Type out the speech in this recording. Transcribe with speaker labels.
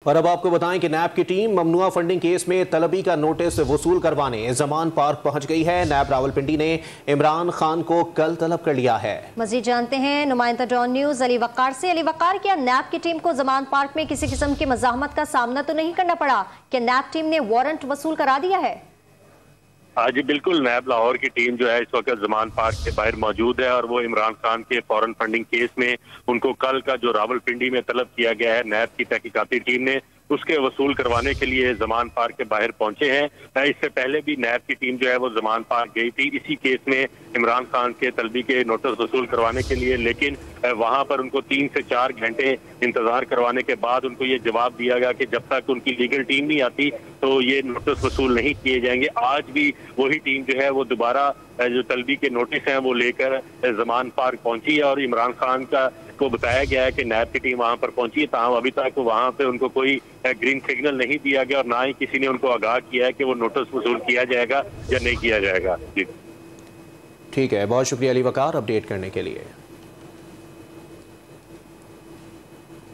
Speaker 1: और अब आपको बताएं कि नैब की टीम ममनुआ फंडिंग केस में तलबी का नोटिस वसूल करवाने जमान पार्क पहुंच गई है। नैब रावलपिंडी ने इमरान खान को कल तलब कर लिया है।
Speaker 2: मजीद जानते हैं नुमाइंदा डॉन न्यूज अली वकार से। अली वकार, क्या नैब की टीम को जमान पार्क में किसी किस्म की मज़ाहमत का सामना तो नहीं करना पड़ा? क्या नैब टीम ने वारंट वसूल करा दिया है?
Speaker 3: हाँ जी बिल्कुल, नैब लाहौर की टीम जो है इस वक्त जमान पार्क के बाहर मौजूद है और वो इमरान खान के फॉरेन फंडिंग केस में उनको कल का जो रावलपिंडी में तलब किया गया है नैब की तहकीकाती टीम ने, उसके वसूल करवाने के लिए जमान पार्क के बाहर पहुंचे हैं। इससे पहले भी नैब की टीम जो है वो जमान पार्क गई थी इसी केस में इमरान खान के तलबी के नोटिस वसूल करवाने के लिए, लेकिन वहां पर उनको 3 से 4 घंटे इंतजार करवाने के बाद उनको ये जवाब दिया गया कि जब तक उनकी लीगल टीम नहीं आती तो ये नोटिस वसूल नहीं किए जाएंगे। आज भी वही टीम जो है वो दोबारा जो तलबी के नोटिस हैं वो लेकर जमान पार्क पहुंची है और इमरान खान को बताया गया है कि नैब की टीम वहां पर पहुंची है, ताहम अभी तक वहां पे उनको कोई ग्रीन सिग्नल नहीं दिया गया और ना ही किसी ने उनको आगाह किया है कि वो नोटिस वसूल किया जाएगा या नहीं किया जाएगा। जी
Speaker 1: ठीक है, बहुत शुक्रिया अली वकार अपडेट करने के लिए।